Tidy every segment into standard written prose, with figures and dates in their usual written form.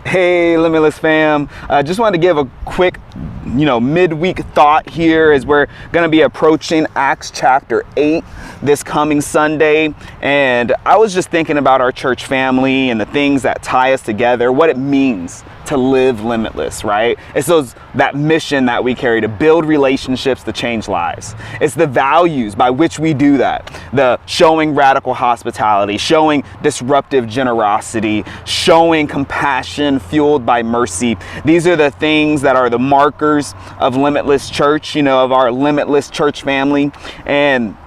Hey, Limitless fam. Just wanted to give a quick, midweek thought here as we're going to be approaching Acts chapter 8 this coming Sunday. And I was just thinking about our church family and the things that tie us together, what it means to live limitless, right? It's that mission that we carry to build relationships to change lives. It's the values by which we do that. The showing radical hospitality, showing disruptive generosity, showing compassion fueled by mercy. These are the things that are the markers of Limitless Church, of our Limitless Church family. And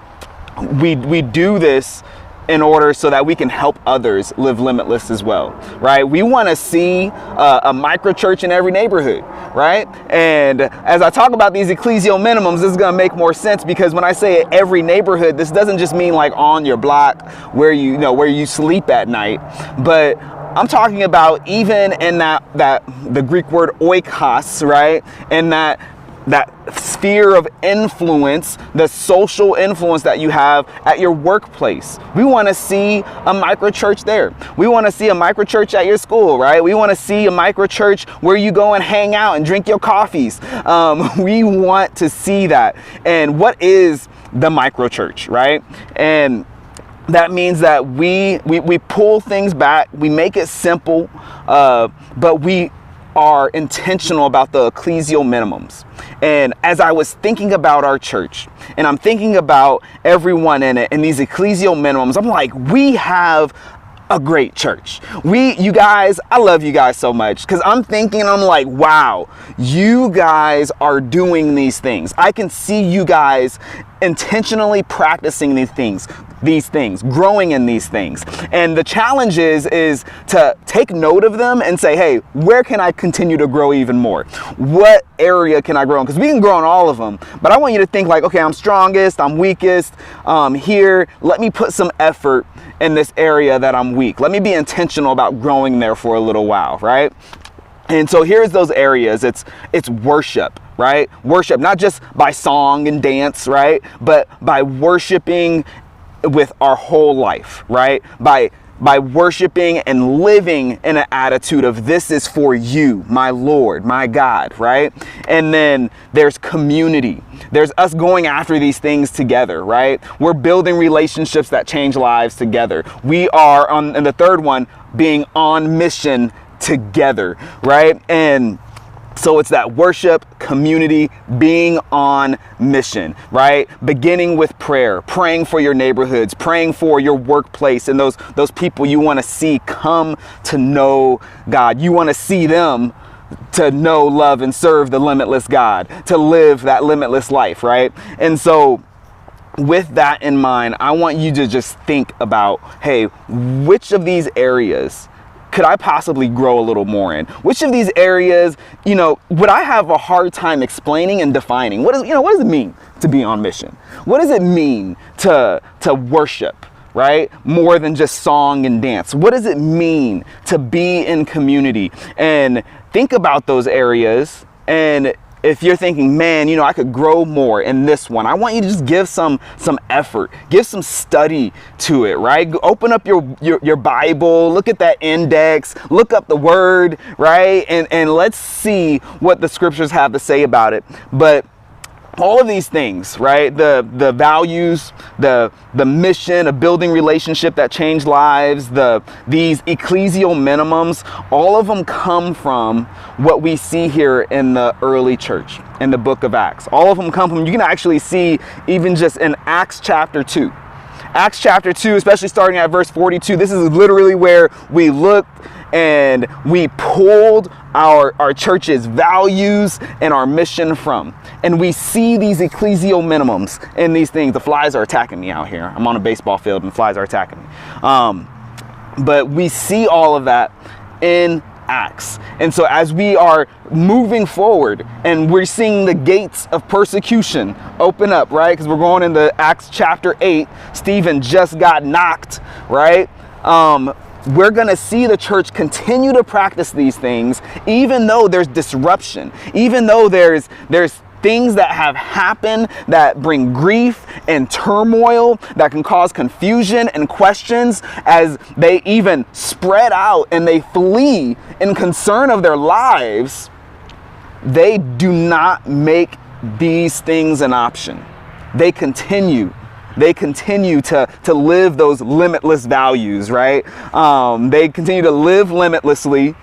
we do this in order so that we can help others live limitless as well, right? We want to see a micro church in every neighborhood, right? And as I talk about these ecclesial minimums, this is going to make more sense, because when I say every neighborhood, this doesn't just mean like on your block where you sleep at night, but I'm talking about even in that the Greek word oikos, right? And that sphere of influence, the social influence that you have at your workplace. We want to see a micro church there. We want to see a micro church at your school, right? We want to see a micro church where you go and hang out and drink your coffees. We want to see that. And what is the micro church, right? And that means that we pull things back, we make it simple, but we are intentional about the ecclesial minimums. And as I was thinking about our church, and I'm thinking about everyone in it and these ecclesial minimums, I'm like, we have a great church. You guys, I love you guys so much, because I'm like, wow, you guys are doing these things. I can see you guys intentionally practicing these things, growing in these things. And the challenge is to take note of them and say, hey, where can I continue to grow even more? What area can I grow in? Because we can grow in all of them, but I want you to think like, okay, I'm strongest, I'm weakest here. Let me put some effort in this area that I'm weak. Let me be intentional about growing there for a little while, right? And so here's those areas. It's worship, right? Worship, not just by song and dance, right? But by worshiping with our whole life, right? By worshiping and living in an attitude of, this is for you, my Lord, my God, right? And then there's community. There's us going after these things together, right? We're building relationships that change lives together. We are and the third one, being on mission together, right? And so it's that worship, community, being on mission, right? Beginning with prayer, praying for your neighborhoods, praying for your workplace and those people you want to see come to know God. You want to see them to know, love, and serve the limitless God, to live that limitless life, right? And so with that in mind, I want you to just think about, hey, which of these areas could I possibly grow a little more in? Which of these areas, would I have a hard time explaining and defining? What does it mean to be on mission? What does it mean to worship, right? More than just song and dance. What does it mean to be in community? And think about those areas. And if you're thinking, man, I could grow more in this one, I want you to just give some effort, give some study to it, right? Open up your Bible, look at that index, look up the word, right? And let's see what the scriptures have to say about it. But all of these things, right? The values, the mission of building relationship that change lives, these ecclesial minimums, all of them come from what we see here in the early church, in the book of Acts. All of them come from, you can actually see even just in Acts chapter 2. Acts chapter 2, especially starting at verse 42, this is literally where we looked and we pulled our church's values and our mission from. And we see these ecclesial minimums and these things. The flies are attacking me out here. I'm on a baseball field and flies are attacking me. But we see all of that in Acts. And so as we are moving forward and we're seeing the gates of persecution open up, right? Because we're going into Acts chapter 8. Stephen just got knocked, right? We're going to see the church continue to practice these things, even though there's disruption, even though there's things that have happened that bring grief and turmoil, that can cause confusion and questions as they even spread out and they flee in concern of their lives, they do not make these things an option. They continue to live those limitless values, right? They continue to live limitlessly,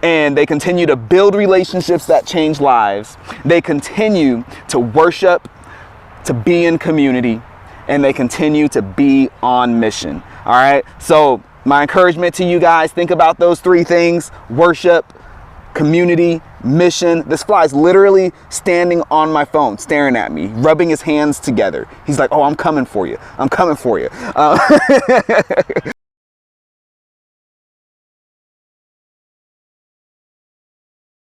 and they continue to build relationships that change lives. They continue to worship, to be in community, and they continue to be on mission. All right. So my encouragement to you guys, think about those three things: worship, community, mission. This fly is literally standing on my phone, staring at me, rubbing his hands together. He's like, oh, I'm coming for you. I'm coming for you.